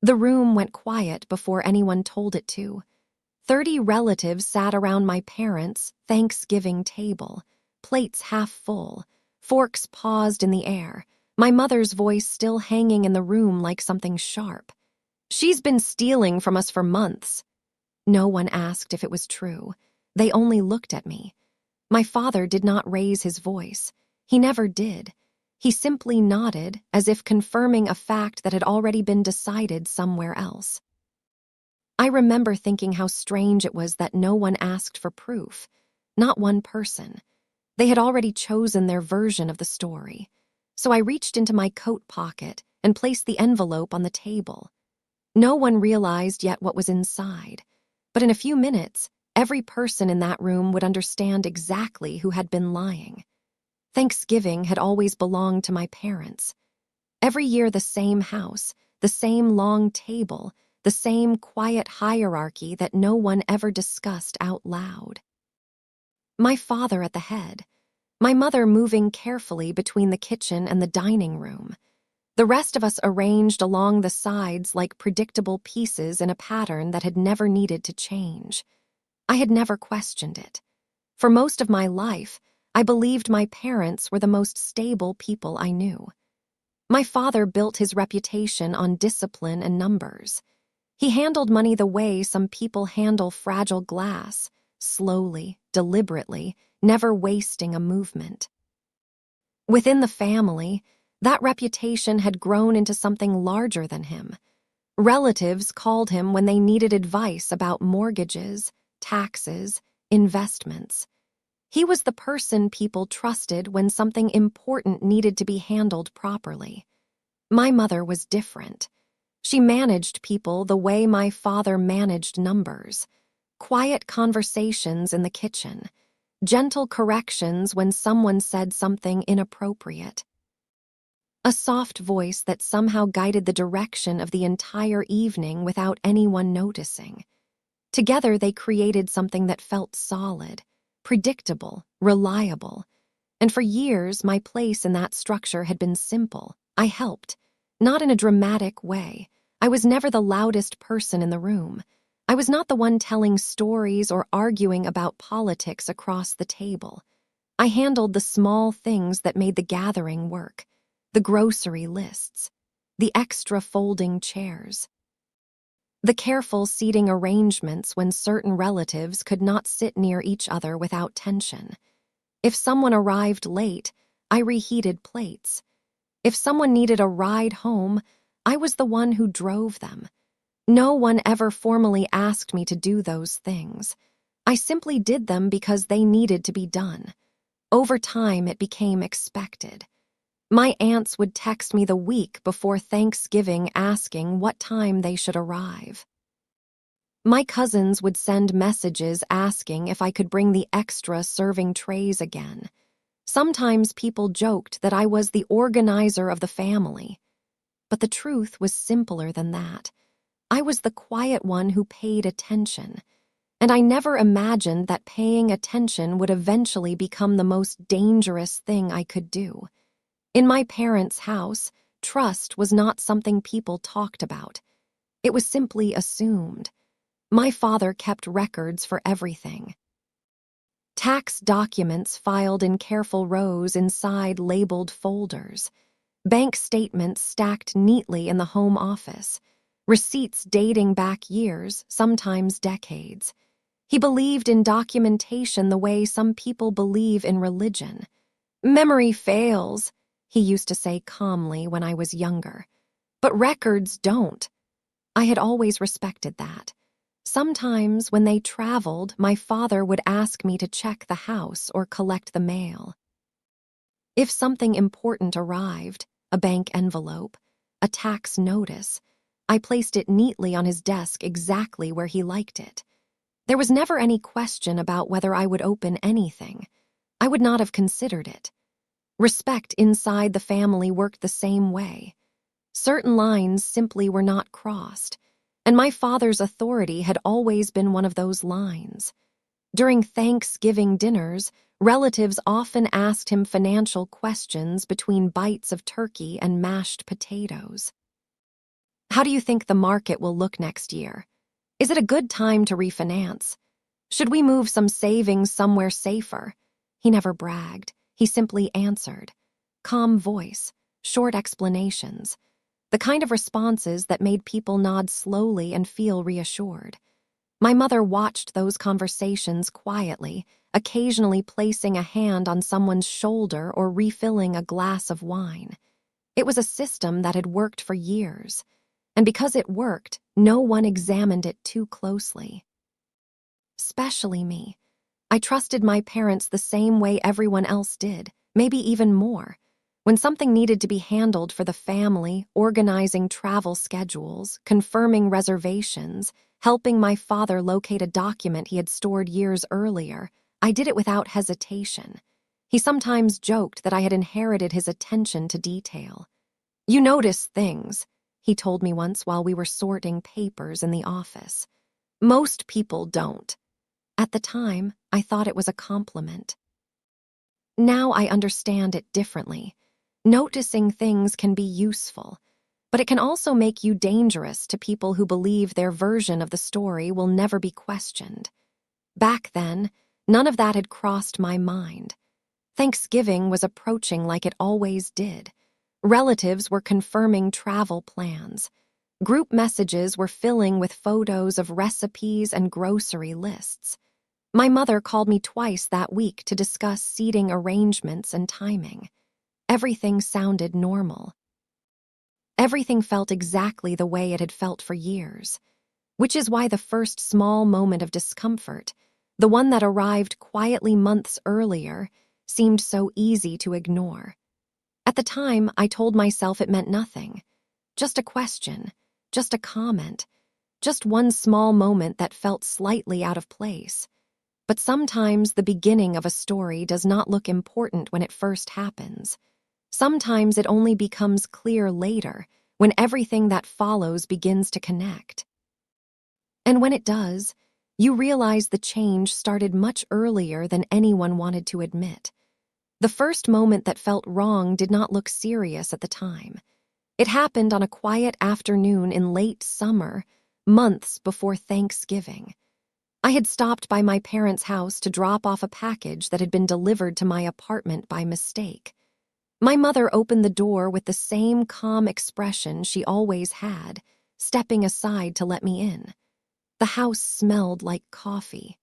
The room went quiet before anyone told it to. 30 relatives sat around my parents' Thanksgiving table, plates half full, forks paused in the air, my mother's voice still hanging in the room like something sharp. "She's been stealing from us for months." No one asked if it was true. They only looked at me. My father did not raise his voice. He never did. He simply nodded, as if confirming a fact that had already been decided somewhere else. I remember thinking how strange it was that no one asked for proof. Not one person. They had already chosen their version of the story. So I reached into my coat pocket and placed the envelope on the table. No one realized yet what was inside. But in a few minutes, every person in that room would understand exactly who had been lying. Thanksgiving had always belonged to my parents. Every year the same house, the same long table, the same quiet hierarchy that no one ever discussed out loud. My father at the head, my mother moving carefully between the kitchen and the dining room. The rest of us arranged along the sides like predictable pieces in a pattern that had never needed to change. I had never questioned it. For most of my life, I believed my parents were the most stable people I knew. My father built his reputation on discipline and numbers. He handled money the way some people handle fragile glass, slowly, deliberately, never wasting a movement. Within the family, that reputation had grown into something larger than him. Relatives called him when they needed advice about mortgages, taxes, investments. He was the person people trusted when something important needed to be handled properly. My mother was different. She managed people the way my father managed numbers. Quiet conversations in the kitchen, gentle corrections when someone said something inappropriate. A soft voice that somehow guided the direction of the entire evening without anyone noticing. Together they created something that felt solid, predictable, reliable. And for years, my place in that structure had been simple. I helped, not in a dramatic way. I was never the loudest person in the room. I was not the one telling stories or arguing about politics across the table. I handled the small things that made the gathering work, the grocery lists, the extra folding chairs, the careful seating arrangements when certain relatives could not sit near each other without tension. If someone arrived late, I reheated plates. If someone needed a ride home, I was the one who drove them. No one ever formally asked me to do those things. I simply did them because they needed to be done. Over time, it became expected. My aunts would text me the week before Thanksgiving asking what time they should arrive. My cousins would send messages asking if I could bring the extra serving trays again. Sometimes people joked that I was the organizer of the family. But the truth was simpler than that. I was the quiet one who paid attention. And I never imagined that paying attention would eventually become the most dangerous thing I could do. In my parents' house, trust was not something people talked about. It was simply assumed. My father kept records for everything. Tax documents filed in careful rows inside labeled folders. Bank statements stacked neatly in the home office. Receipts dating back years, sometimes decades. He believed in documentation the way some people believe in religion. "Memory fails," he used to say calmly when I was younger. "But records don't." I had always respected that. Sometimes, when they traveled, my father would ask me to check the house or collect the mail. If something important arrived, a bank envelope, a tax notice, I placed it neatly on his desk exactly where he liked it. There was never any question about whether I would open anything. I would not have considered it. Respect inside the family worked the same way. Certain lines simply were not crossed, and my father's authority had always been one of those lines. During Thanksgiving dinners, relatives often asked him financial questions between bites of turkey and mashed potatoes. How do you think the market will look next year? Is it a good time to refinance? Should we move some savings somewhere safer? He never bragged. He simply answered. Calm voice, short explanations, the kind of responses that made people nod slowly and feel reassured. My mother watched those conversations quietly, occasionally placing a hand on someone's shoulder or refilling a glass of wine. It was a system that had worked for years, and because it worked, no one examined it too closely. Especially me. I trusted my parents the same way everyone else did, maybe even more. When something needed to be handled for the family, organizing travel schedules, confirming reservations, helping my father locate a document he had stored years earlier, I did it without hesitation. He sometimes joked that I had inherited his attention to detail. You notice things, he told me once while we were sorting papers in the office. Most people don't. At the time, I thought it was a compliment. Now I understand it differently. Noticing things can be useful, but it can also make you dangerous to people who believe their version of the story will never be questioned. Back then, none of that had crossed my mind. Thanksgiving was approaching like it always did. Relatives were confirming travel plans. Group messages were filling with photos of recipes and grocery lists. My mother called me twice that week to discuss seating arrangements and timing. Everything sounded normal. Everything felt exactly the way it had felt for years, which is why the first small moment of discomfort, the one that arrived quietly months earlier, seemed so easy to ignore. At the time, I told myself it meant nothing. Just a question, just a comment, just one small moment that felt slightly out of place. But sometimes the beginning of a story does not look important when it first happens. Sometimes it only becomes clear later, when everything that follows begins to connect. And when it does, you realize the change started much earlier than anyone wanted to admit. The first moment that felt wrong did not look serious at the time. It happened on a quiet afternoon in late summer, months before Thanksgiving. I had stopped by my parents' house to drop off a package that had been delivered to my apartment by mistake. My mother opened the door with the same calm expression she always had, stepping aside to let me in. The house smelled like coffee.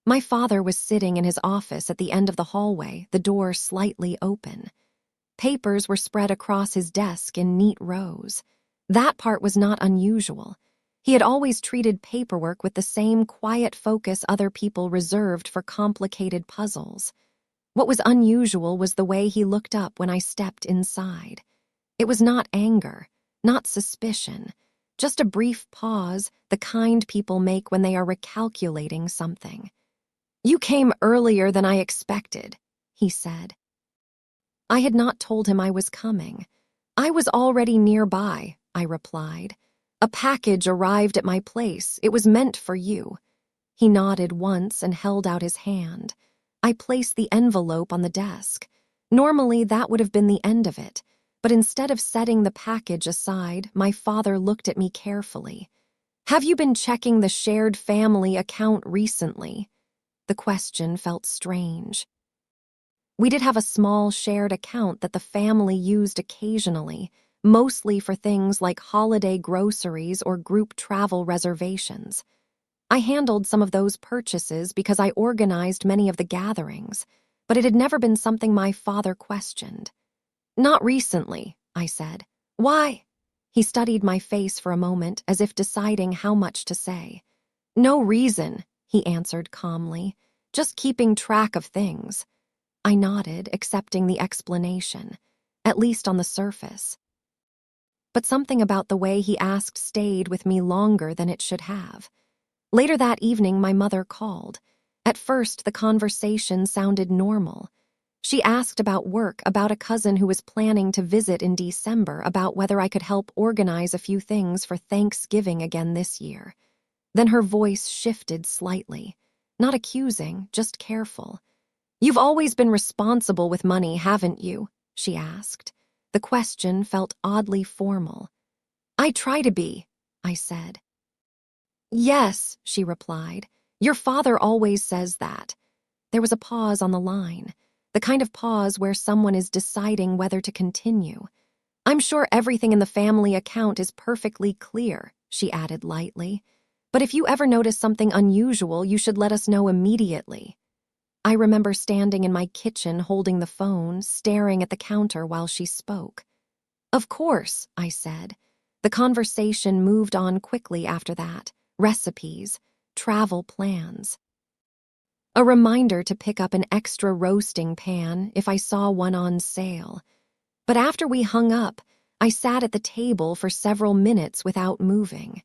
My father was sitting in his office at the end of the hallway, the door slightly open. Papers were spread across his desk in neat rows. That part was not unusual. He had always treated paperwork with the same quiet focus other people reserved for complicated puzzles. What was unusual was the way he looked up when I stepped inside. It was not anger, not suspicion, just a brief pause, the kind people make when they are recalculating something. "You came earlier than I expected," he said. I had not told him I was coming. "I was already nearby," I replied. "A package arrived at my place. It was meant for you." He nodded once and held out his hand. I placed the envelope on the desk. Normally, that would have been the end of it, but instead of setting the package aside, my father looked at me carefully. "Have you been checking the shared family account recently?" The question felt strange. We did have a small shared account that the family used occasionally, mostly for things like holiday groceries or group travel reservations. I handled some of those purchases because I organized many of the gatherings, but it had never been something my father questioned. "Not recently," I said. "Why?" He studied my face for a moment as if deciding how much to say. "No reason," he answered calmly. "Just keeping track of things." I nodded, accepting the explanation, at least on the surface. But something about the way he asked stayed with me longer than it should have. Later that evening, my mother called. At first, the conversation sounded normal. She asked about work, about a cousin who was planning to visit in December, about whether I could help organize a few things for Thanksgiving again this year. Then her voice shifted slightly. Not accusing, just careful. "You've always been responsible with money, haven't you?" she asked. The question felt oddly formal. I try to be, I said. Yes, she replied. Your father always says that. There was a pause on the line, the kind of pause where someone is deciding whether to continue. I'm sure everything in the family account is perfectly clear, she added lightly. But if you ever notice something unusual, you should let us know immediately. I remember standing in my kitchen holding the phone, staring at the counter while she spoke. Of course, I said. The conversation moved on quickly after that. Recipes, travel plans. A reminder to pick up an extra roasting pan if I saw one on sale. But after we hung up, I sat at the table for several minutes without moving.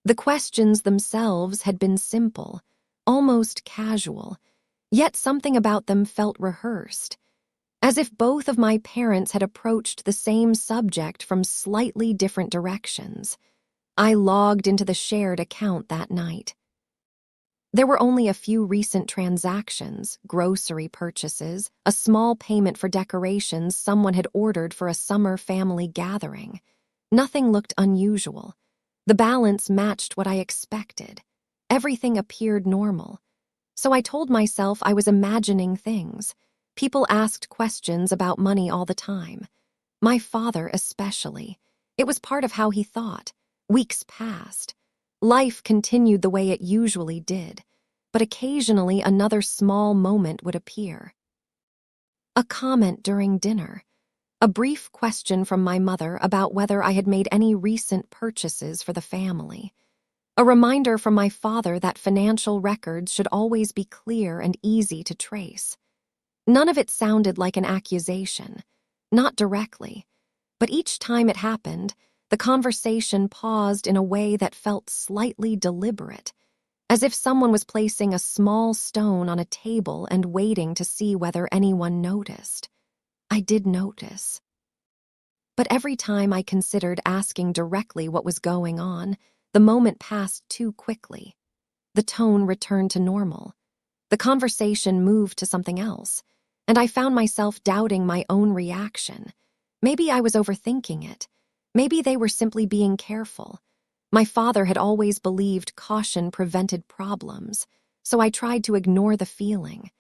The questions themselves had been simple, almost casual, yet something about them felt rehearsed, as if both of my parents had approached the same subject from slightly different directions. I logged into the shared account that night. There were only a few recent transactions, grocery purchases, a small payment for decorations someone had ordered for a summer family gathering. Nothing looked unusual. The balance matched what I expected. Everything appeared normal. So I told myself I was imagining things. People asked questions about money all the time. My father especially. It was part of how he thought. Weeks passed. Life continued the way it usually did, but occasionally another small moment would appear. A comment during dinner. A brief question from my mother about whether I had made any recent purchases for the family. A reminder from my father that financial records should always be clear and easy to trace. None of it sounded like an accusation, not directly, but each time it happened, the conversation paused in a way that felt slightly deliberate, as if someone was placing a small stone on a table and waiting to see whether anyone noticed. I did notice. But every time I considered asking directly what was going on, the moment passed too quickly. The tone returned to normal. The conversation moved to something else, and I found myself doubting my own reaction. Maybe I was overthinking it. Maybe they were simply being careful. My father had always believed caution prevented problems, so I tried to ignore the feeling.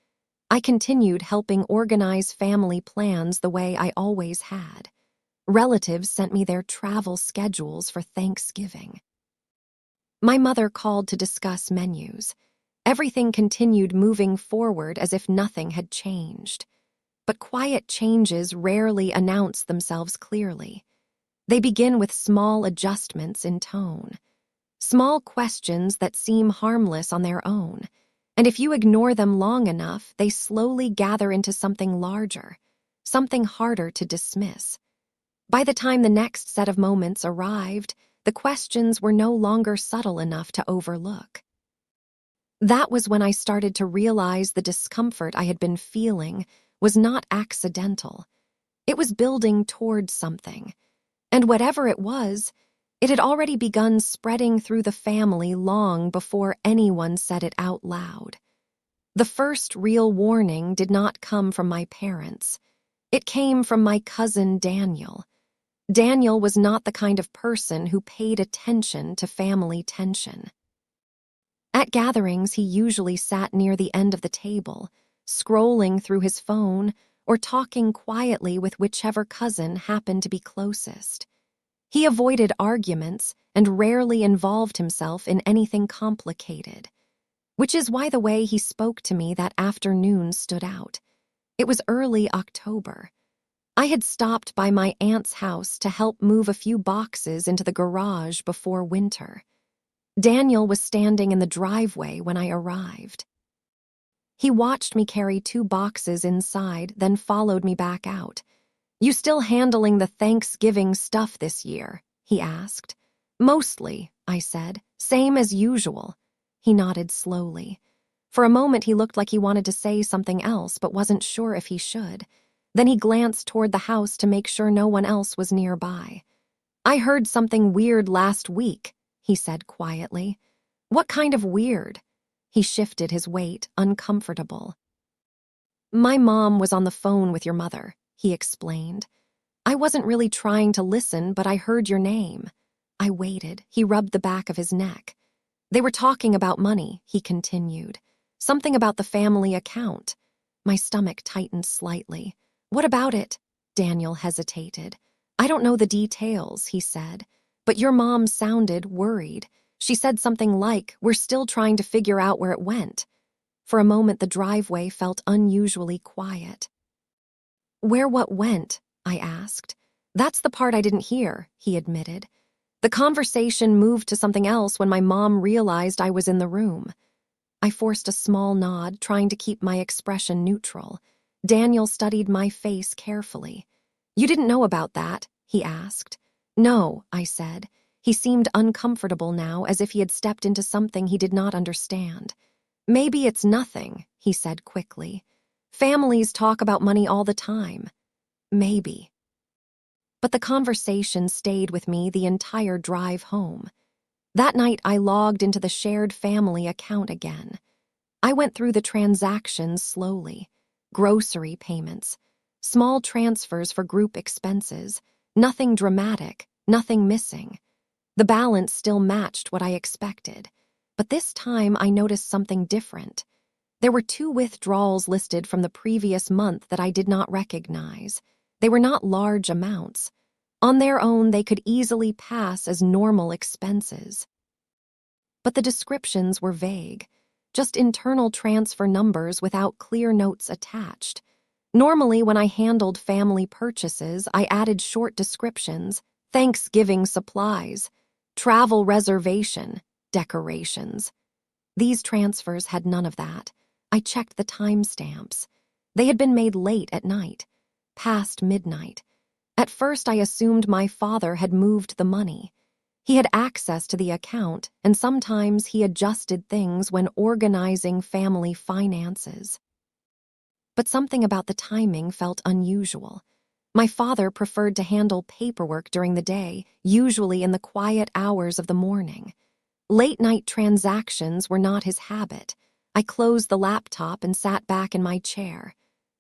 I continued helping organize family plans the way I always had. Relatives sent me their travel schedules for Thanksgiving. My mother called to discuss menus. Everything continued moving forward as if nothing had changed. But quiet changes rarely announce themselves clearly. They begin with small adjustments in tone. Small questions that seem harmless on their own, and if you ignore them long enough, they slowly gather into something larger, something harder to dismiss. By the time the next set of moments arrived, the questions were no longer subtle enough to overlook. That was when I started to realize the discomfort I had been feeling was not accidental. It was building towards something, and whatever it was, it had already begun spreading through the family long before anyone said it out loud. The first real warning did not come from my parents. It came from my cousin Daniel. Daniel was not the kind of person who paid attention to family tension. At gatherings, he usually sat near the end of the table, scrolling through his phone or talking quietly with whichever cousin happened to be closest. He avoided arguments and rarely involved himself in anything complicated, which is why the way he spoke to me that afternoon stood out. It was early October. I had stopped by my aunt's house to help move a few boxes into the garage before winter. Daniel was standing in the driveway when I arrived. He watched me carry 2 boxes inside, then followed me back out. "You still handling the Thanksgiving stuff this year?" he asked. "Mostly," I said. "Same as usual." He nodded slowly. For a moment he looked like he wanted to say something else but wasn't sure if he should. Then he glanced toward the house to make sure no one else was nearby. "I heard something weird last week," he said quietly. "What kind of weird?" He shifted his weight, uncomfortable. "My mom was on the phone with your mother," he explained. "I wasn't really trying to listen, but I heard your name." I waited. He rubbed the back of his neck. They were talking about money, he continued. Something about the family account. My stomach tightened slightly. What about it? Daniel hesitated. I don't know the details, he said. But your mom sounded worried. She said something like, we're still trying to figure out where it went. For a moment, the driveway felt unusually quiet. Where what went? I asked. That's the part I didn't hear, he admitted. The conversation moved to something else when my mom realized I was in the room. I forced a small nod, trying to keep my expression neutral. Daniel studied my face carefully. You didn't know about that? He asked. No, I said. He seemed uncomfortable now, as if he had stepped into something he did not understand. Maybe it's nothing, he said quickly. Families talk about money all the time. Maybe. But the conversation stayed with me the entire drive home. That night, I logged into the shared family account again. I went through the transactions slowly. Grocery payments, small transfers for group expenses, nothing dramatic, nothing missing. The balance still matched what I expected. But this time, I noticed something different. There were 2 withdrawals listed from the previous month that I did not recognize. They were not large amounts. On their own, they could easily pass as normal expenses. But the descriptions were vague, just internal transfer numbers without clear notes attached. Normally, when I handled family purchases, I added short descriptions: Thanksgiving supplies, travel reservation, decorations. These transfers had none of that. I checked the timestamps. They had been made late at night, past midnight. At first, I assumed my father had moved the money. He had access to the account, and sometimes he adjusted things when organizing family finances. But something about the timing felt unusual. My father preferred to handle paperwork during the day, usually in the quiet hours of the morning. Late-night transactions were not his habit. I closed the laptop and sat back in my chair.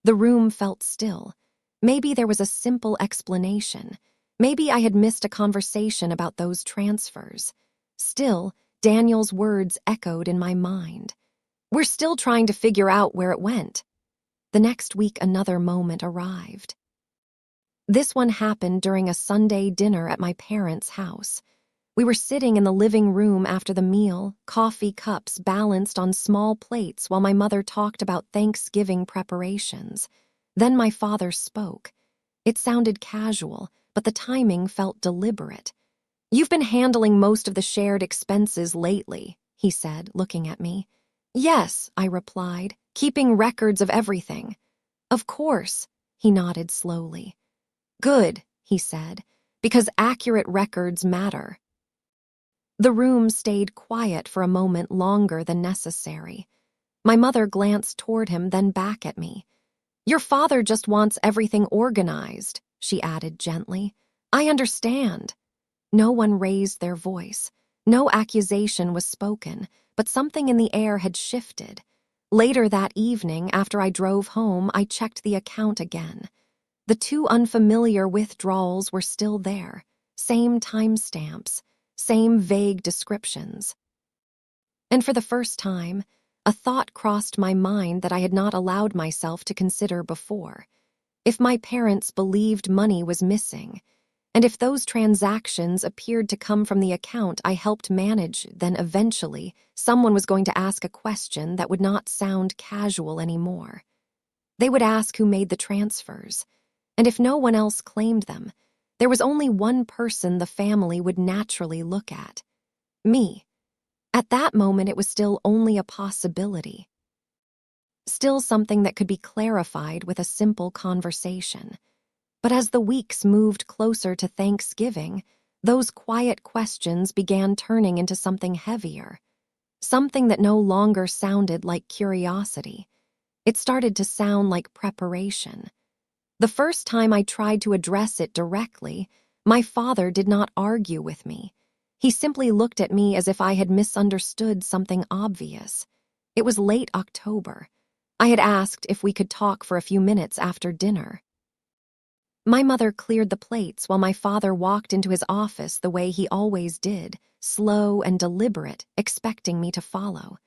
The room felt still. Maybe there was a simple explanation. Maybe I had missed a conversation about those transfers. Still, Daniel's words echoed in my mind. We're still trying to figure out where it went. The next week, another moment arrived. This one happened during a Sunday dinner at my parents' house. We were sitting in the living room after the meal, coffee cups balanced on small plates while my mother talked about Thanksgiving preparations. Then my father spoke. It sounded casual, but the timing felt deliberate. You've been handling most of the shared expenses lately, he said, looking at me. Yes, I replied, keeping records of everything. Of course, he nodded slowly. Good, he said, because accurate records matter. The room stayed quiet for a moment longer than necessary. My mother glanced toward him, then back at me. Your father just wants everything organized, she added gently. I understand. No one raised their voice. No accusation was spoken, but something in the air had shifted. Later that evening, after I drove home, I checked the account again. The 2 unfamiliar withdrawals were still there. Same timestamps, same vague descriptions. And for the first time, a thought crossed my mind that I had not allowed myself to consider before. If my parents believed money was missing, and if those transactions appeared to come from the account I helped manage, then eventually someone was going to ask a question that would not sound casual anymore. They would ask who made the transfers, and if no one else claimed them, there was only one person the family would naturally look at: me. At that moment, it was still only a possibility. Still something that could be clarified with a simple conversation. But as the weeks moved closer to Thanksgiving, those quiet questions began turning into something heavier. Something that no longer sounded like curiosity. It started to sound like preparation. The first time I tried to address it directly, my father did not argue with me. He simply looked at me as if I had misunderstood something obvious. It was late October. I had asked if we could talk for a few minutes after dinner. My mother cleared the plates while my father walked into his office the way he always did, slow and deliberate, expecting me to follow.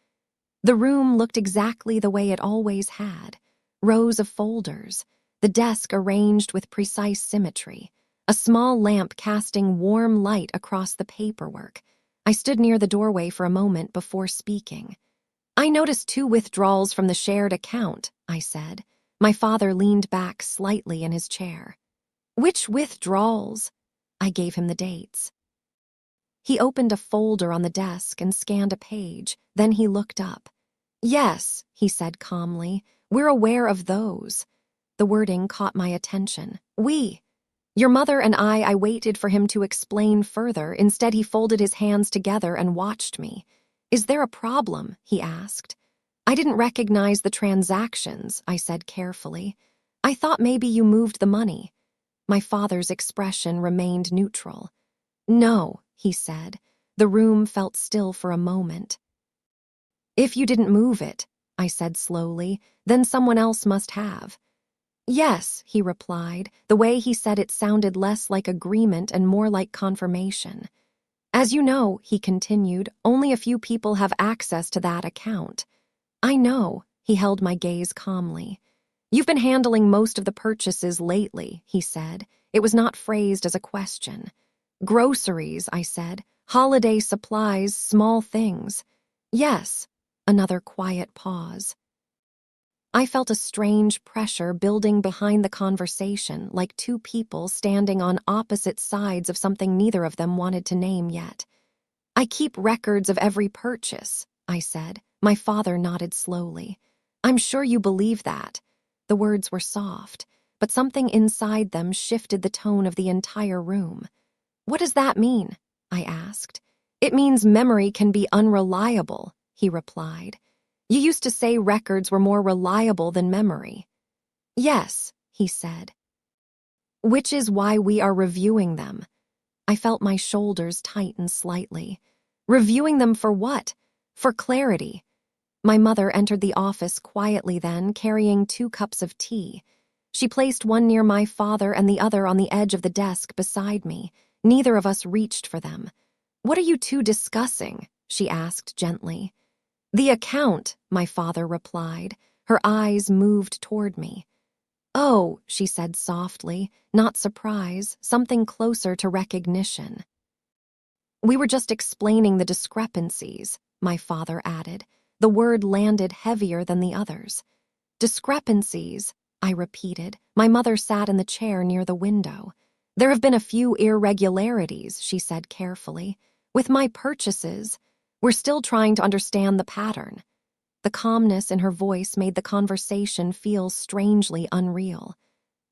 The room looked exactly the way it always had. Rows of folders, the desk arranged with precise symmetry, a small lamp casting warm light across the paperwork. I stood near the doorway for a moment before speaking. "I noticed 2 withdrawals from the shared account," I said. My father leaned back slightly in his chair. "Which withdrawals?" I gave him the dates. He opened a folder on the desk and scanned a page. Then he looked up. "Yes," he said calmly, "we're aware of those." The wording caught my attention. "We." Your mother and I waited for him to explain further. Instead, he folded his hands together and watched me. "Is there a problem?" he asked. "I didn't recognize the transactions," I said carefully. "I thought maybe you moved the money." My father's expression remained neutral. "No," he said. The room felt still for a moment. "If you didn't move it," I said slowly, "then someone else must have." "Yes," he replied. The way he said it sounded less like agreement and more like confirmation. "As you know," he continued, "only a few people have access to that account." "I know," he held my gaze calmly. "You've been handling most of the purchases lately," he said. It was not phrased as a question. "Groceries," I said. "Holiday supplies, small things." "Yes." Another quiet pause. I felt a strange pressure building behind the conversation, like 2 people standing on opposite sides of something neither of them wanted to name yet. "I keep records of every purchase," I said. My father nodded slowly. "I'm sure you believe that." The words were soft, but something inside them shifted the tone of the entire room. "What does that mean?" I asked. "It means memory can be unreliable," he replied. "You used to say records were more reliable than memory." "Yes," he said. "Which is why we are reviewing them." I felt my shoulders tighten slightly. "Reviewing them for what?" "For clarity." My mother entered the office quietly then, carrying 2 cups of tea. She placed one near my father and the other on the edge of the desk beside me. Neither of us reached for them. "What are you 2 discussing?" she asked gently. "The account," my father replied. Her eyes moved toward me. "Oh," she said softly, not surprise, something closer to recognition. "We were just explaining the discrepancies," my father added. The word landed heavier than the others. "Discrepancies," I repeated. My mother sat in the chair near the window. "There have been a few irregularities," she said carefully. "With my purchases, we're still trying to understand the pattern." The calmness in her voice made the conversation feel strangely unreal.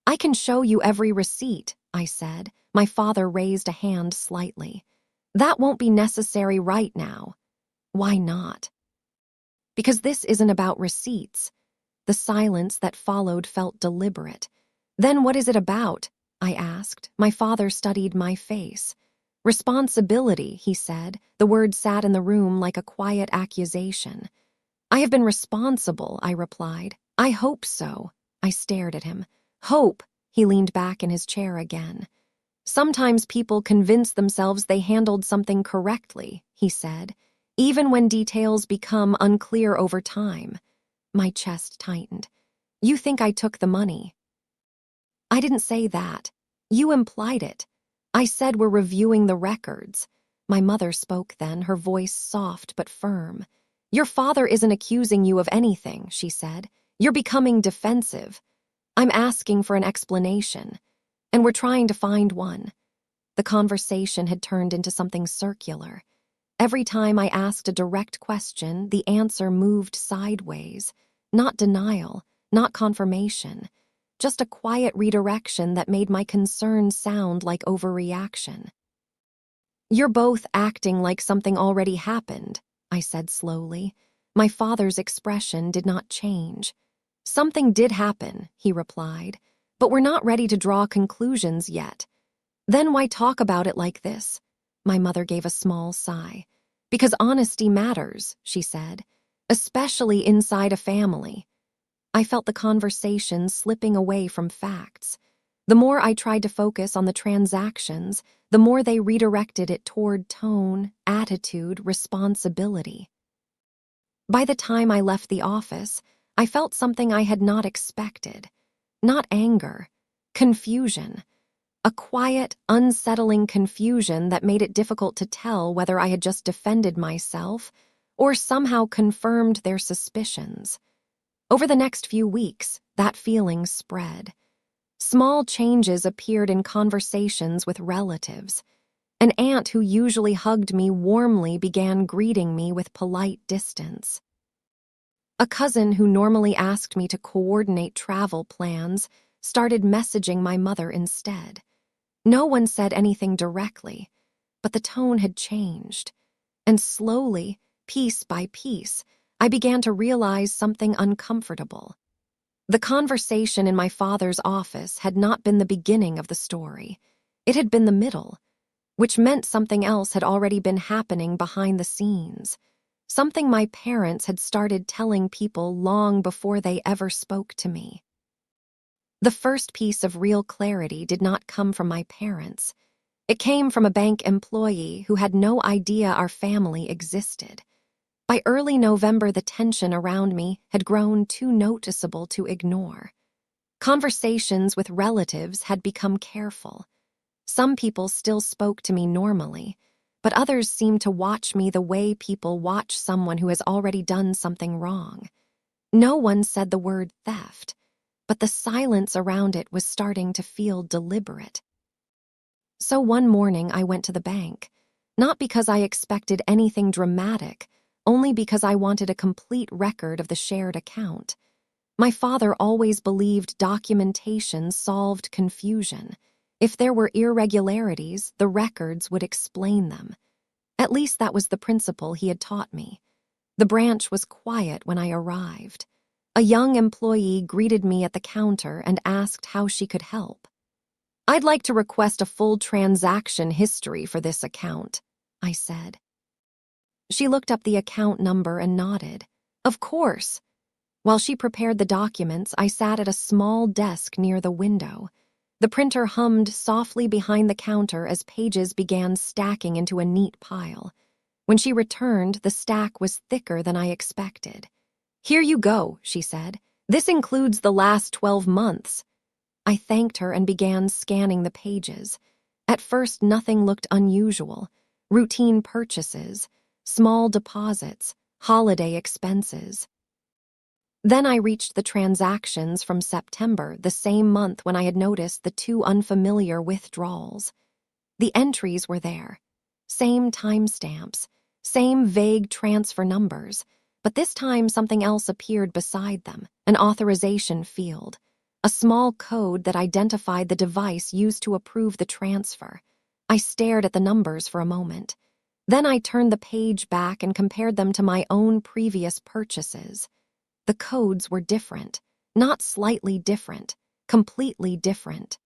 "I can show you every receipt," I said. My father raised a hand slightly. "That won't be necessary right now." "Why not?" "Because this isn't about receipts." The silence that followed felt deliberate. "Then what is it about?" I asked. My father studied my face. "Responsibility," he said. The word sat in the room like a quiet accusation. "I have been responsible," I replied. "I hope so." I stared at him. "Hope." He leaned back in his chair again. "Sometimes people convince themselves they handled something correctly," he said, "even when details become unclear over time." My chest tightened. "You think I took the money?" "I didn't say that. You implied it. I said we're reviewing the records." My mother spoke then, her voice soft but firm. "Your father isn't accusing you of anything," she said. "You're becoming defensive. I'm asking for an explanation, and we're trying to find one." The conversation had turned into something circular. Every time I asked a direct question, the answer moved sideways. Not denial, not confirmation, just a quiet redirection that made my concern sound like overreaction. "You're both acting like something already happened," I said slowly. My father's expression did not change. "Something did happen," he replied, "but we're not ready to draw conclusions yet." "Then why talk about it like this?" My mother gave a small sigh. "Because honesty matters," she said, "especially inside a family." I felt the conversation slipping away from facts. The more I tried to focus on the transactions, the more they redirected it toward tone, attitude, responsibility. By the time I left the office, I felt something I had not expected. Not anger, confusion. A quiet, unsettling confusion that made it difficult to tell whether I had just defended myself or somehow confirmed their suspicions. Over the next few weeks, that feeling spread. Small changes appeared in conversations with relatives. An aunt who usually hugged me warmly began greeting me with polite distance. A cousin who normally asked me to coordinate travel plans started messaging my mother instead. No one said anything directly, but the tone had changed. And slowly, piece by piece, I began to realize something uncomfortable. The conversation in my father's office had not been the beginning of the story. It had been the middle, which meant something else had already been happening behind the scenes. Something my parents had started telling people long before they ever spoke to me. The first piece of real clarity did not come from my parents. It came from a bank employee who had no idea our family existed. By early November, the tension around me had grown too noticeable to ignore. Conversations with relatives had become careful. Some people still spoke to me normally, but others seemed to watch me the way people watch someone who has already done something wrong. No one said the word theft, but the silence around it was starting to feel deliberate. So one morning I went to the bank, not because I expected anything dramatic, only because I wanted a complete record of the shared account. My father always believed documentation solved confusion. If there were irregularities, the records would explain them. At least that was the principle he had taught me. The branch was quiet when I arrived. A young employee greeted me at the counter and asked how she could help. "I'd like to request a full transaction history for this account," I said. She looked up the account number and nodded. "Of course." While she prepared the documents, I sat at a small desk near the window. The printer hummed softly behind the counter as pages began stacking into a neat pile. When she returned, the stack was thicker than I expected. "Here you go," she said. "This includes the last 12 months. I thanked her and began scanning the pages. At first, nothing looked unusual. Routine purchases, small deposits, holiday expenses. Then I reached the transactions from September, the same month when I had noticed the two unfamiliar withdrawals. The entries were there. Same timestamps, same vague transfer numbers, but this time something else appeared beside them, an authorization field, a small code that identified the device used to approve the transfer. I stared at the numbers for a moment. Then I turned the page back and compared them to my own previous purchases. The codes were different, not slightly different, completely different.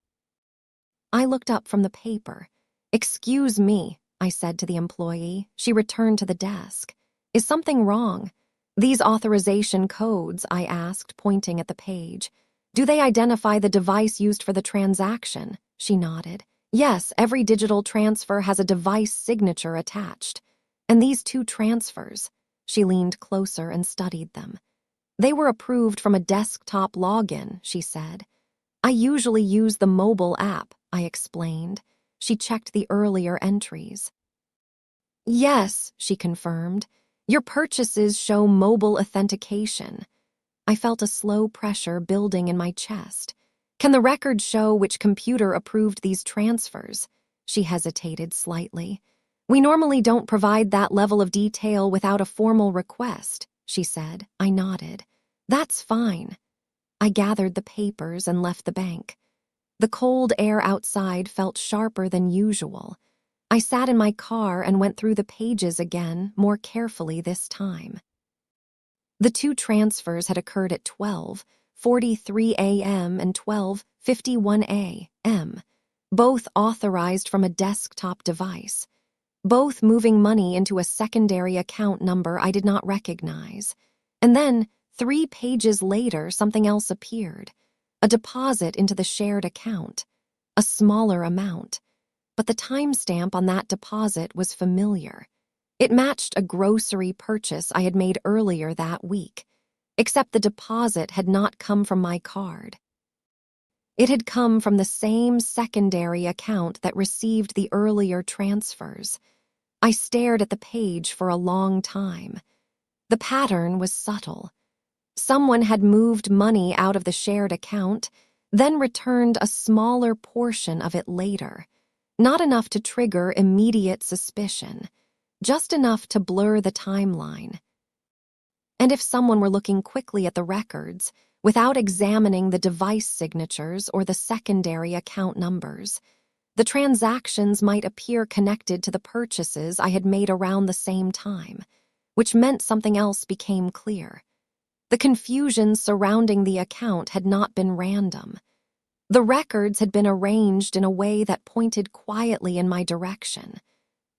I looked up from the paper. "Excuse me," I said to the employee. She returned to the desk. "Is something wrong?" "These authorization codes," I asked, pointing at the page. "Do they identify the device used for the transaction?" She nodded. "Yes, every digital transfer has a device signature attached. And these two transfers," she leaned closer and studied them. "They were approved from a desktop login," she said. "I usually use the mobile app," I explained. She checked the earlier entries. "Yes," she confirmed. "Your purchases show mobile authentication." I felt a slow pressure building in my chest. "Can the record show which computer approved these transfers?" She hesitated slightly. "We normally don't provide that level of detail without a formal request," she said. I nodded. "That's fine." I gathered the papers and left the bank. The cold air outside felt sharper than usual. I sat in my car and went through the pages again, more carefully this time. The two transfers had occurred at 12:43 a.m. and 12:51 a.m., both authorized from a desktop device, both moving money into a secondary account number I did not recognize. And then, 3 pages later, something else appeared, a deposit into the shared account. a smaller amount, but the timestamp on that deposit was familiar. It matched a grocery purchase I had made earlier that week, except the deposit had not come from my card. It had come from the same secondary account that received the earlier transfers. I stared at the page for a long time. The pattern was subtle. Someone had moved money out of the shared account, then returned a smaller portion of it later. Not enough to trigger immediate suspicion, just enough to blur the timeline. And if someone were looking quickly at the records, without examining the device signatures or the secondary account numbers, the transactions might appear connected to the purchases I had made around the same time, which meant something else became clear. The confusion surrounding the account had not been random. The records had been arranged in a way that pointed quietly in my direction.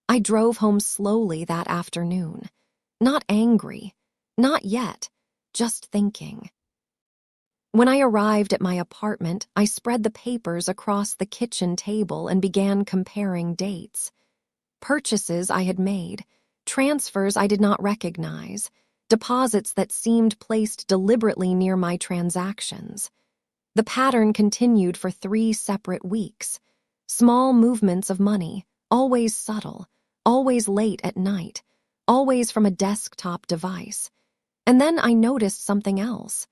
I drove home slowly that afternoon, not angry, not yet, just thinking. When I arrived at my apartment, I spread the papers across the kitchen table and began comparing dates. Purchases I had made, transfers I did not recognize, deposits that seemed placed deliberately near my transactions. The pattern continued for 3 separate weeks. Small movements of money, always subtle, always late at night, always from a desktop device. And then I noticed something else.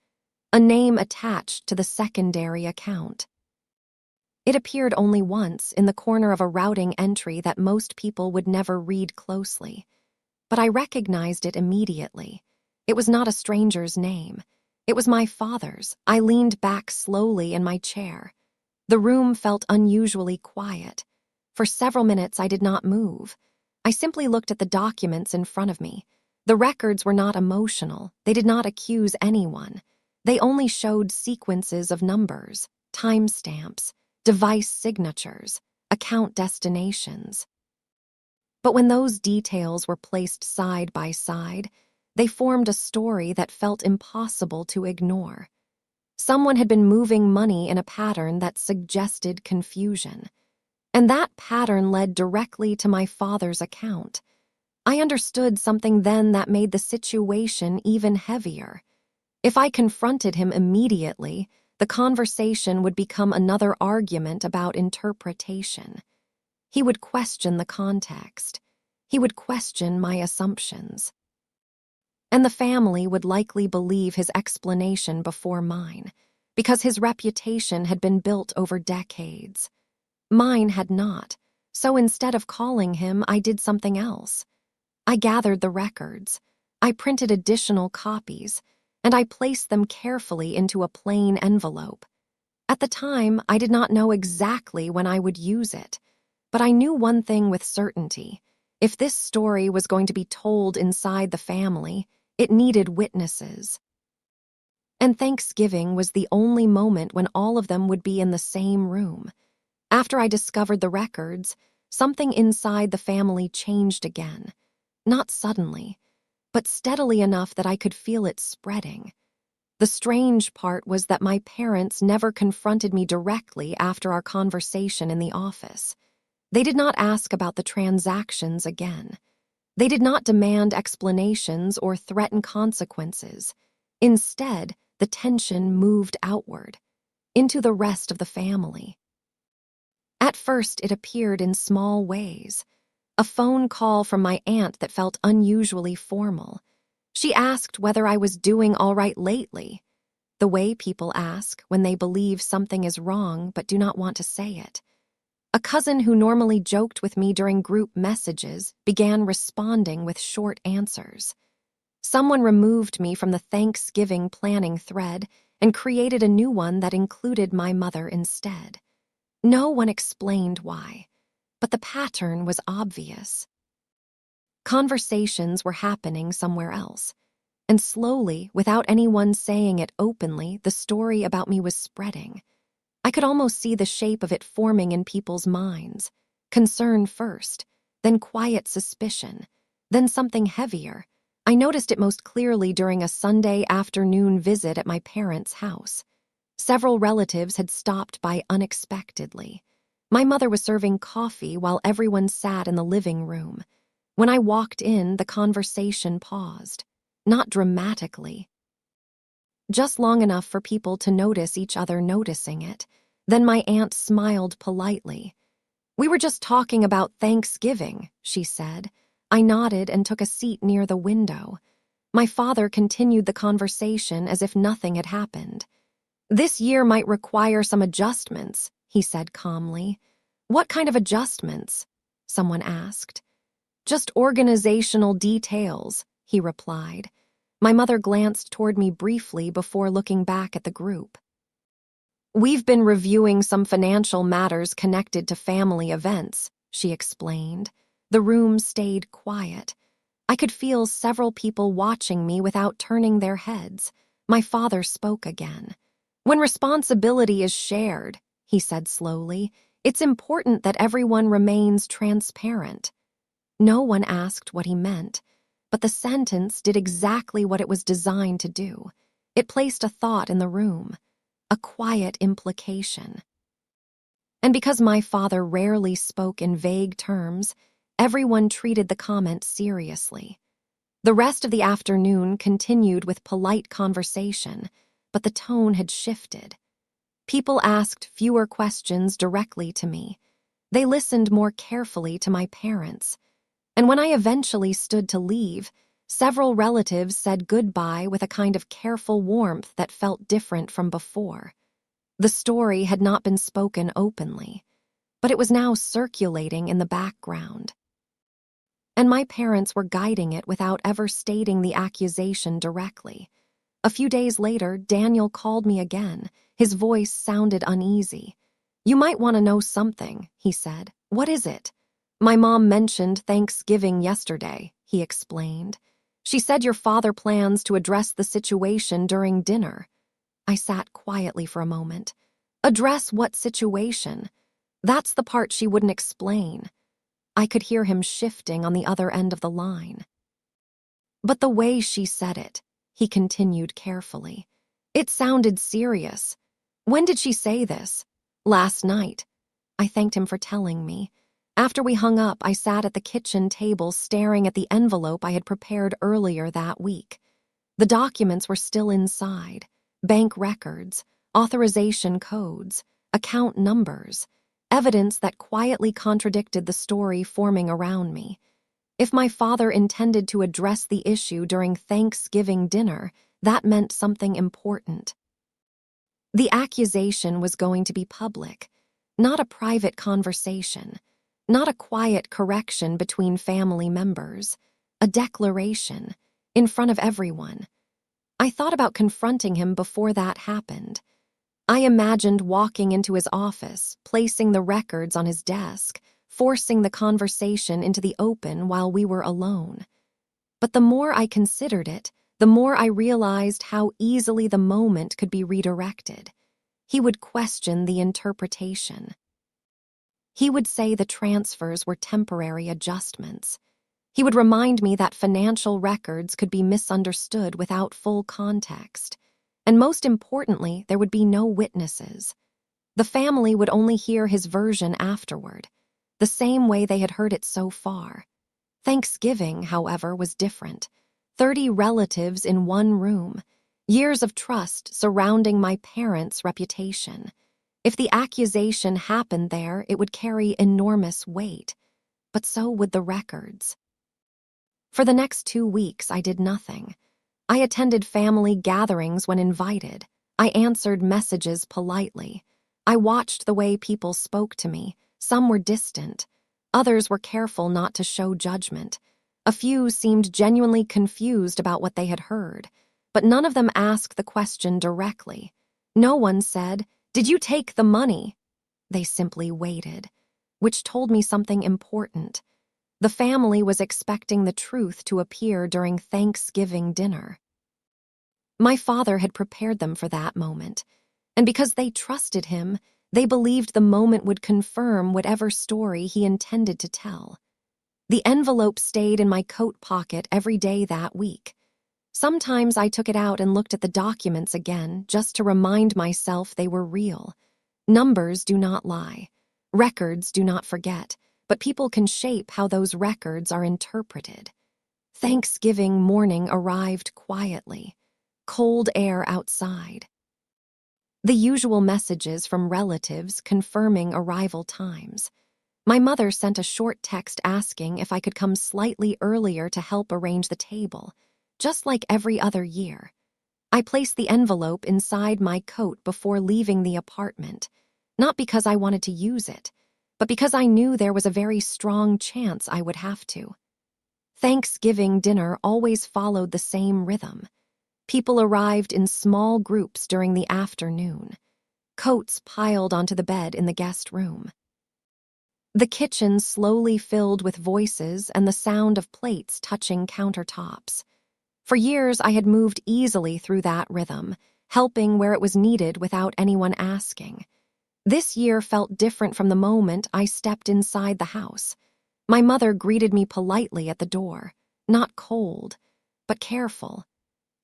A name attached to the secondary account. It appeared only once in the corner of a routing entry that most people would never read closely. But I recognized it immediately. It was not a stranger's name. It was my father's. I leaned back slowly in my chair. The room felt unusually quiet. For several minutes I did not move. I simply looked at the documents in front of me. The records were not emotional. They did not accuse anyone. They only showed sequences of numbers, timestamps, device signatures, account destinations. But when those details were placed side by side, they formed a story that felt impossible to ignore. Someone had been moving money in a pattern that suggested confusion. And that pattern led directly to my father's account. I understood something then that made the situation even heavier. If I confronted him immediately, the conversation would become another argument about interpretation. He would question the context. He would question my assumptions. And the family would likely believe his explanation before mine, because his reputation had been built over decades. Mine had not, so instead of calling him, I did something else. I gathered the records. I printed additional copies, and I placed them carefully into a plain envelope. At the time, I did not know exactly when I would use it, but I knew one thing with certainty. If this story was going to be told inside the family, it needed witnesses. And Thanksgiving was the only moment when all of them would be in the same room. After I discovered the records, something inside the family changed again. Not suddenly, but steadily enough that I could feel it spreading. The strange part was that my parents never confronted me directly after our conversation in the office. They did not ask about the transactions again. They did not demand explanations or threaten consequences. Instead, the tension moved outward, into the rest of the family. At first, it appeared in small ways. A phone call from my aunt that felt unusually formal. She asked whether I was doing all right lately, the way people ask when they believe something is wrong but do not want to say it. A cousin who normally joked with me during group messages began responding with short answers. Someone removed me from the Thanksgiving planning thread and created a new one that included my mother instead. No one explained why, but the pattern was obvious. Conversations were happening somewhere else, and slowly, without anyone saying it openly, the story about me was spreading. I could almost see the shape of it forming in people's minds. Concern first, then quiet suspicion, then something heavier. I noticed it most clearly during a Sunday afternoon visit at my parents' house. Several relatives had stopped by unexpectedly. My mother was serving coffee while everyone sat in the living room. When I walked in, the conversation paused. Not dramatically, just long enough for people to notice each other noticing it. Then my aunt smiled politely. "We were just talking about Thanksgiving," she said. I nodded and took a seat near the window. My father continued the conversation as if nothing had happened. "This year might require some adjustments," he said calmly. "What kind of adjustments?" someone asked. "Just organizational details," he replied. My mother glanced toward me briefly before looking back at the group. "We've been reviewing some financial matters connected to family events," she explained. The room stayed quiet. I could feel several people watching me without turning their heads. My father spoke again. "When responsibility is shared," he said slowly, "it's important that everyone remains transparent." No one asked what he meant, but the sentence did exactly what it was designed to do. It placed a thought in the room, a quiet implication. And because my father rarely spoke in vague terms, everyone treated the comment seriously. The rest of the afternoon continued with polite conversation, but the tone had shifted. People asked fewer questions directly to me. They listened more carefully to my parents. And when I eventually stood to leave, several relatives said goodbye with a kind of careful warmth that felt different from before. The story had not been spoken openly, but it was now circulating in the background. And my parents were guiding it without ever stating the accusation directly. A few days later, Daniel called me again. His voice sounded uneasy. "You might want to know something," he said. "What is it?" "My mom mentioned Thanksgiving yesterday," he explained. "She said your father plans to address the situation during dinner." I sat quietly for a moment. "Address what situation?" "That's the part she wouldn't explain." I could hear him shifting on the other end of the line. "But the way she said it," he continued carefully. "It sounded serious." "When did she say this?" "Last night." I thanked him for telling me. After we hung up, I sat at the kitchen table staring at the envelope I had prepared earlier that week. The documents were still inside: bank records, authorization codes, account numbers, evidence that quietly contradicted the story forming around me. If my father intended to address the issue during Thanksgiving dinner, that meant something important. The accusation was going to be public, not a private conversation, not a quiet correction between family members, a declaration, in front of everyone. I thought about confronting him before that happened. I imagined walking into his office, placing the records on his desk, forcing the conversation into the open while we were alone. But the more I considered it, the more I realized how easily the moment could be redirected. He would question the interpretation. He would say the transfers were temporary adjustments. He would remind me that financial records could be misunderstood without full context. And most importantly, there would be no witnesses. The family would only hear his version afterward, the same way they had heard it so far. Thanksgiving, however, was different. 30 relatives in one room, years of trust surrounding my parents' reputation. If the accusation happened there, it would carry enormous weight, but so would the records. For the next 2 weeks, I did nothing. I attended family gatherings when invited. I answered messages politely. I watched the way people spoke to me. Some were distant. Others were careful not to show judgment. A few seemed genuinely confused about what they had heard, but none of them asked the question directly. No one said, "Did you take the money?" They simply waited, which told me something important. The family was expecting the truth to appear during Thanksgiving dinner. My father had prepared them for that moment, and because they trusted him, they believed the moment would confirm whatever story he intended to tell. The envelope stayed in my coat pocket every day that week. Sometimes I took it out and looked at the documents again just to remind myself they were real. Numbers do not lie. Records do not forget, but people can shape how those records are interpreted. Thanksgiving morning arrived quietly. Cold air outside. The usual messages from relatives confirming arrival times. My mother sent a short text asking if I could come slightly earlier to help arrange the table, just like every other year. I placed the envelope inside my coat before leaving the apartment, not because I wanted to use it, but because I knew there was a very strong chance I would have to. Thanksgiving dinner always followed the same rhythm. People arrived in small groups during the afternoon. Coats piled onto the bed in the guest room. The kitchen slowly filled with voices and the sound of plates touching countertops. For years, I had moved easily through that rhythm, helping where it was needed without anyone asking. This year felt different from the moment I stepped inside the house. My mother greeted me politely at the door, not cold, but careful.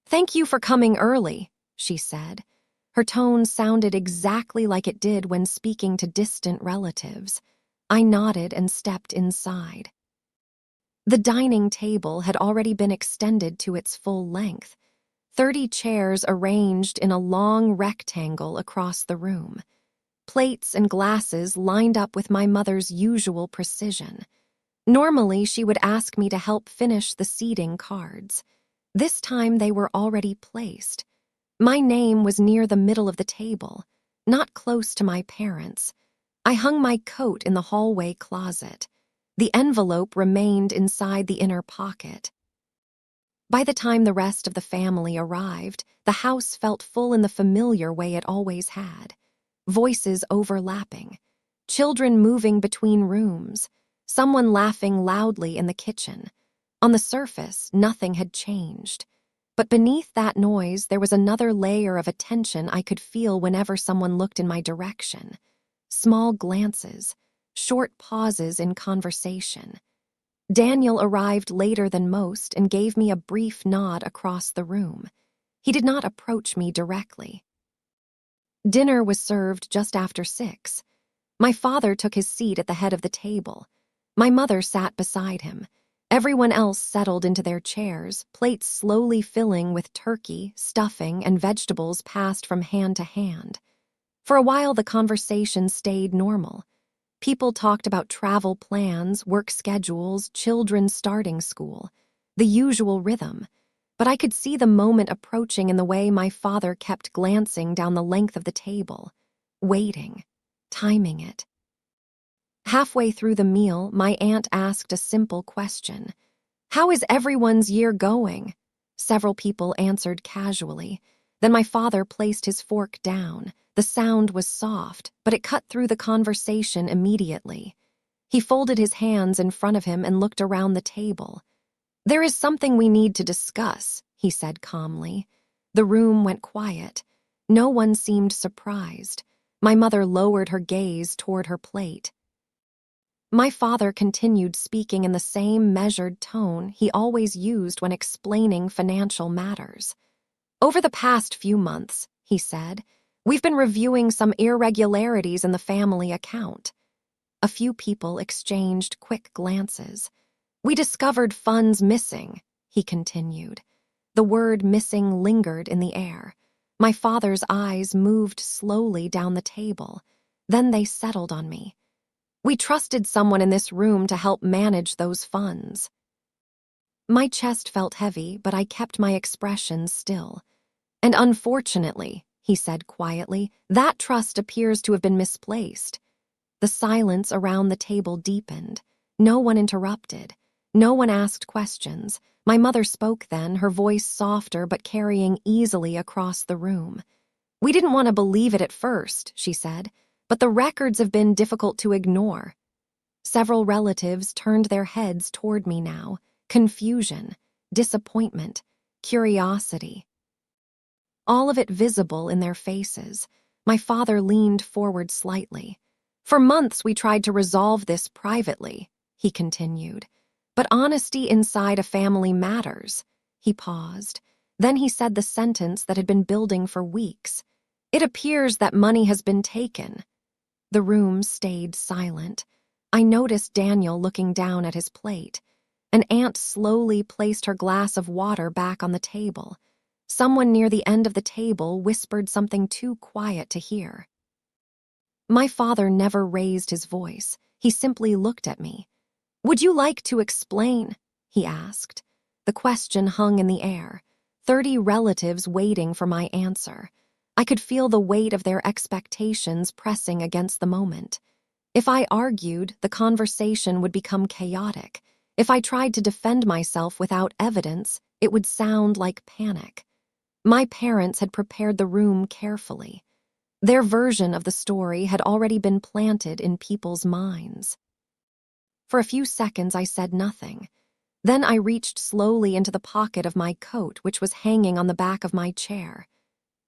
"Thank you for coming early," she said. Her tone sounded exactly like it did when speaking to distant relatives. I nodded and stepped inside. The dining table had already been extended to its full length, 30 chairs arranged in a long rectangle across the room. Plates and glasses lined up with my mother's usual precision. Normally, she would ask me to help finish the seating cards. This time, they were already placed. My name was near the middle of the table, not close to my parents'. I hung my coat in the hallway closet. The envelope remained inside the inner pocket. By the time the rest of the family arrived, the house felt full in the familiar way it always had. Voices overlapping, children moving between rooms, someone laughing loudly in the kitchen. On the surface, nothing had changed. But beneath that noise, there was another layer of attention I could feel whenever someone looked in my direction. Small glances, short pauses in conversation. Daniel arrived later than most and gave me a brief nod across the room. He did not approach me directly. Dinner was served just after 6. My father took his seat at the head of the table. My mother sat beside him. Everyone else settled into their chairs, plates slowly filling with turkey, stuffing, and vegetables passed from hand to hand. For a while, the conversation stayed normal. People talked about travel plans, work schedules, children starting school, the usual rhythm. But I could see the moment approaching in the way my father kept glancing down the length of the table, waiting, timing it. Halfway through the meal, my aunt asked a simple question. "How is everyone's year going?" Several people answered casually. Then my father placed his fork down. The sound was soft, but it cut through the conversation immediately. He folded his hands in front of him and looked around the table. "There is something we need to discuss," he said calmly. The room went quiet. No one seemed surprised. My mother lowered her gaze toward her plate. My father continued speaking in the same measured tone he always used when explaining financial matters. "Over the past few months," he said, "we've been reviewing some irregularities in the family account." A few people exchanged quick glances. "We discovered funds missing," he continued. The word missing lingered in the air. My father's eyes moved slowly down the table. Then they settled on me. "We trusted someone in this room to help manage those funds." My chest felt heavy, but I kept my expression still. "And unfortunately," he said quietly, "that trust appears to have been misplaced." The silence around the table deepened. No one interrupted. No one asked questions. My mother spoke then, her voice softer but carrying easily across the room. "We didn't want to believe it at first," she said, "but the records have been difficult to ignore." Several relatives turned their heads toward me now. Confusion, disappointment, curiosity. All of it visible in their faces. My father leaned forward slightly. "For months we tried to resolve this privately," he continued. "But honesty inside a family matters." He paused. Then he said the sentence that had been building for weeks. "It appears that money has been taken." The room stayed silent. I noticed Daniel looking down at his plate. An aunt slowly placed her glass of water back on the table. Someone near the end of the table whispered something too quiet to hear. My father never raised his voice. He simply looked at me. "Would you like to explain?" he asked. The question hung in the air. 30 relatives waiting for my answer. I could feel the weight of their expectations pressing against the moment. If I argued, the conversation would become chaotic. If I tried to defend myself without evidence, it would sound like panic. My parents had prepared the room carefully. Their version of the story had already been planted in people's minds. For a few seconds, I said nothing. Then I reached slowly into the pocket of my coat, which was hanging on the back of my chair.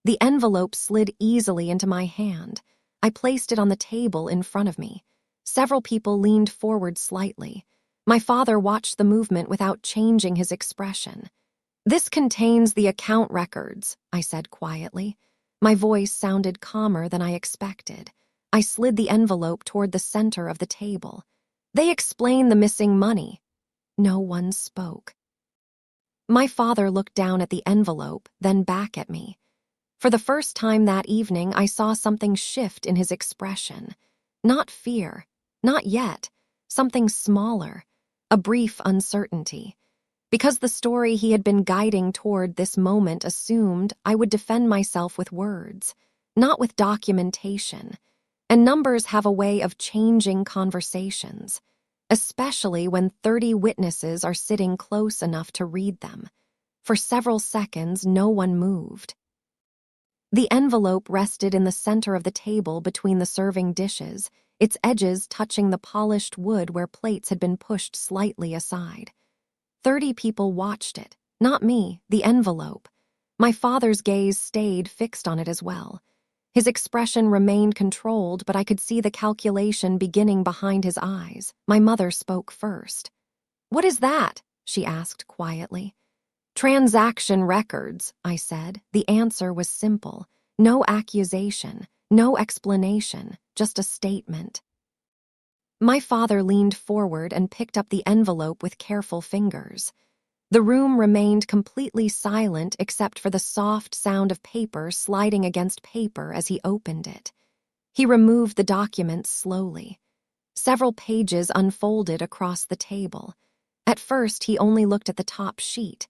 The envelope slid easily into my hand. I placed it on the table in front of me. Several people leaned forward slightly. My father watched the movement without changing his expression. "This contains the account records," I said quietly. My voice sounded calmer than I expected. I slid the envelope toward the center of the table. "They explain the missing money." No one spoke. My father looked down at the envelope, then back at me. For the first time that evening, I saw something shift in his expression. Not fear, not yet. Something smaller, a brief uncertainty. Because the story he had been guiding toward this moment assumed I would defend myself with words, not with documentation. And numbers have a way of changing conversations, especially when 30 witnesses are sitting close enough to read them. For several seconds, no one moved. The envelope rested in the center of the table between the serving dishes, its edges touching the polished wood where plates had been pushed slightly aside. 30 people watched it, not me, the envelope. My father's gaze stayed fixed on it as well. His expression remained controlled, but I could see the calculation beginning behind his eyes. My mother spoke first. "What is that?" she asked quietly. "Transaction records," I said. The answer was simple. No accusation, no explanation, just a statement. My father leaned forward and picked up the envelope with careful fingers. The room remained completely silent except for the soft sound of paper sliding against paper as he opened it. He removed the document slowly. Several pages unfolded across the table. At first, he only looked at the top sheet.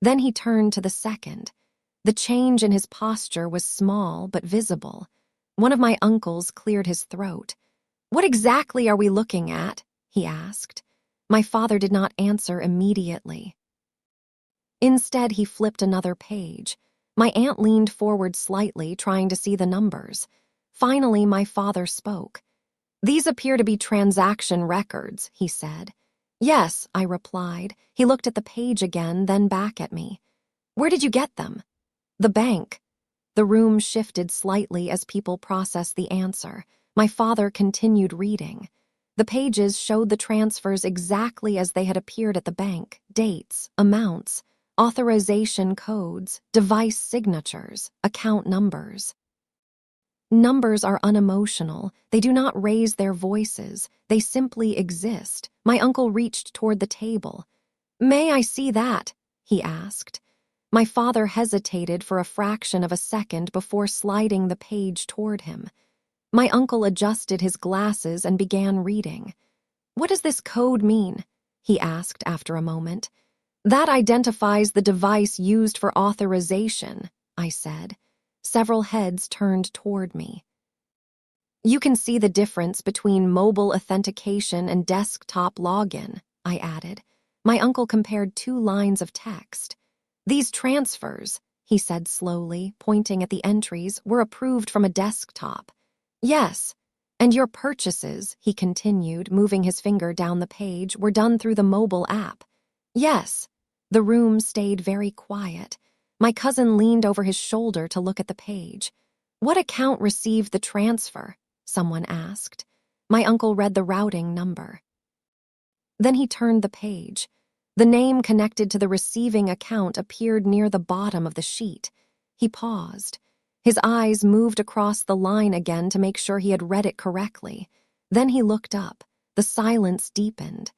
Then he turned to the second. The change in his posture was small but visible. One of my uncles cleared his throat. "What exactly are we looking at?" he asked. My father did not answer immediately. Instead, he flipped another page. My aunt leaned forward slightly, trying to see the numbers. Finally, my father spoke. "These appear to be transaction records," he said. "Yes," I replied. He looked at the page again, then back at me. "Where did you get them?" "The bank." The room shifted slightly as people processed the answer. My father continued reading. The pages showed the transfers exactly as they had appeared at the bank: dates, amounts, authorization codes, device signatures, account numbers. Numbers are unemotional. They do not raise their voices. They simply exist. My uncle reached toward the table. "May I see that?" he asked. My father hesitated for a fraction of a second before sliding the page toward him. My uncle adjusted his glasses and began reading. "What does this code mean?" he asked after a moment. "That identifies the device used for authorization," I said. Several heads turned toward me. "You can see the difference between mobile authentication and desktop login," I added. My uncle compared 2 lines of text. "These transfers," he said slowly, pointing at the entries, "were approved from a desktop." "Yes, and your purchases," he continued, moving his finger down the page, "were done through the mobile app." "Yes." The room stayed very quiet. My cousin leaned over his shoulder to look at the page. "What account received the transfer?" someone asked. My uncle read the routing number. Then he turned the page. The name connected to the receiving account appeared near the bottom of the sheet. He paused. His eyes moved across the line again to make sure he had read it correctly. Then he looked up. The silence deepened.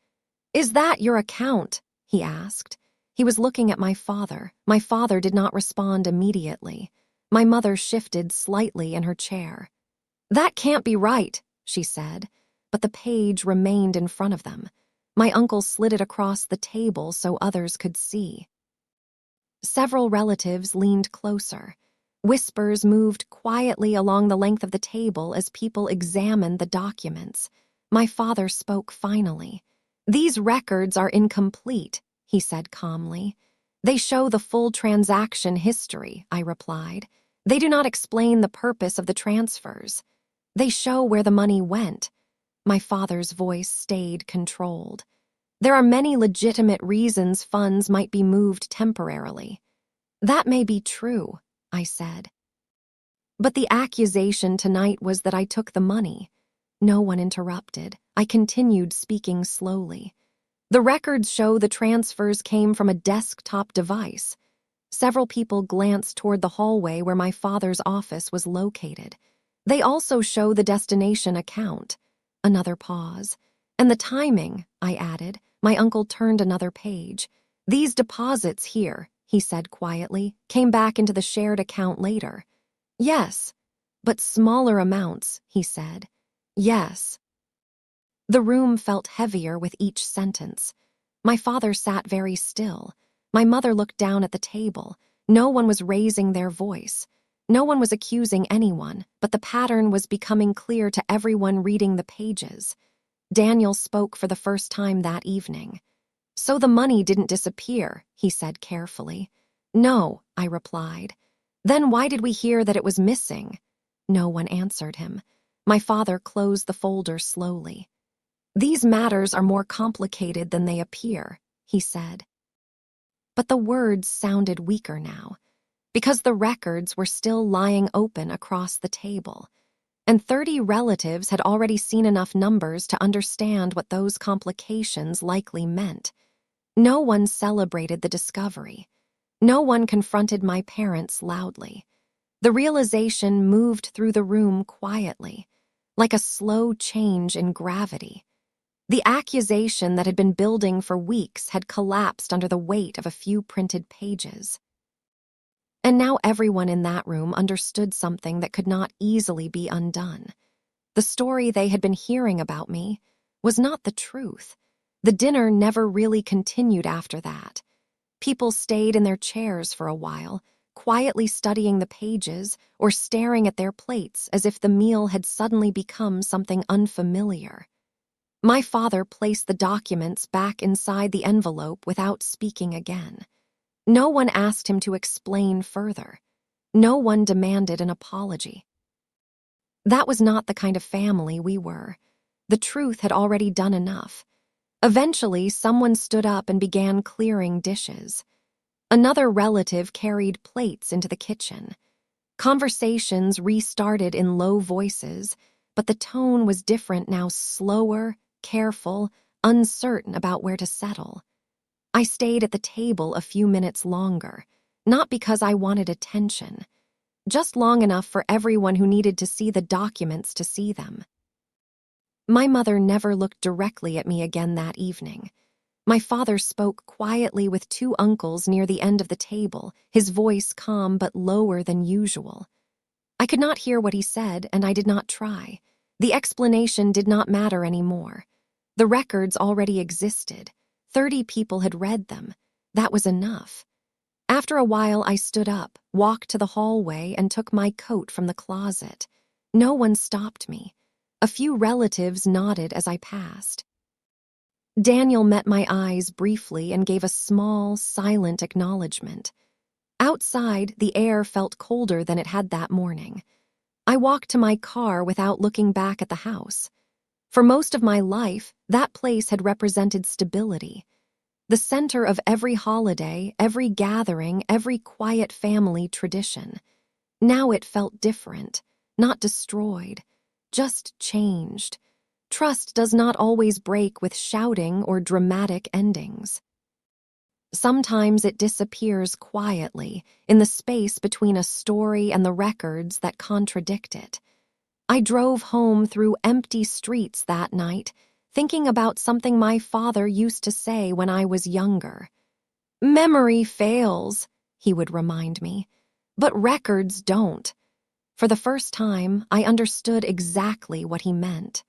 "Is that your account?" he asked. He was looking at my father. My father did not respond immediately. My mother shifted slightly in her chair. "That can't be right," she said, but the page remained in front of them. My uncle slid it across the table so others could see. Several relatives leaned closer. Whispers moved quietly along the length of the table as people examined the documents. My father spoke finally. "These records are incomplete," he said calmly. "They show the full transaction history," I replied. "They do not explain the purpose of the transfers. They show where the money went." My father's voice stayed controlled. "There are many legitimate reasons funds might be moved temporarily." "That may be true," I said. "But the accusation tonight was that I took the money." No one interrupted. I continued speaking slowly. "The records show the transfers came from a desktop device." Several people glanced toward the hallway where my father's office was located. "They also show the destination account." Another pause. "And the timing," I added. My uncle turned another page. "These deposits here," he said quietly, "came back into the shared account later." "Yes, but smaller amounts," he said. "Yes." The room felt heavier with each sentence. My father sat very still. My mother looked down at the table. No one was raising their voice. No one was accusing anyone, but the pattern was becoming clear to everyone reading the pages. Daniel spoke for the first time that evening. "So the money didn't disappear," he said carefully. "No," I replied. "Then why did we hear that it was missing?" No one answered him. My father closed the folder slowly. "These matters are more complicated than they appear," he said. But the words sounded weaker now, because the records were still lying open across the table, and 30 relatives had already seen enough numbers to understand what those complications likely meant. No one celebrated the discovery. No one confronted my parents loudly. The realization moved through the room quietly, like a slow change in gravity. The accusation that had been building for weeks had collapsed under the weight of a few printed pages. And now everyone in that room understood something that could not easily be undone. The story they had been hearing about me was not the truth. The dinner never really continued after that. People stayed in their chairs for a while, quietly studying the pages or staring at their plates as if the meal had suddenly become something unfamiliar. My father placed the documents back inside the envelope without speaking again. No one asked him to explain further. No one demanded an apology. That was not the kind of family we were. The truth had already done enough. Eventually, someone stood up and began clearing dishes. Another relative carried plates into the kitchen. Conversations restarted in low voices, but the tone was different now, slower, careful, uncertain about where to settle. I stayed at the table a few minutes longer, not because I wanted attention, just long enough for everyone who needed to see the documents to see them. My mother never looked directly at me again that evening. My father spoke quietly with 2 uncles near the end of the table, his voice calm but lower than usual. I could not hear what he said, and I did not try. The explanation did not matter anymore. The records already existed. 30 people had read them. That was enough. After a while, I stood up, walked to the hallway, and took my coat from the closet. No one stopped me. A few relatives nodded as I passed. Daniel met my eyes briefly and gave a small, silent acknowledgement. Outside, the air felt colder than it had that morning. I walked to my car without looking back at the house. For most of my life, that place had represented stability. The center of every holiday, every gathering, every quiet family tradition. Now it felt different, not destroyed, just changed. Trust does not always break with shouting or dramatic endings. Sometimes it disappears quietly in the space between a story and the records that contradict it. I drove home through empty streets that night, thinking about something my father used to say when I was younger. "Memory fails," he would remind me, "but records don't." For the first time, I understood exactly what he meant.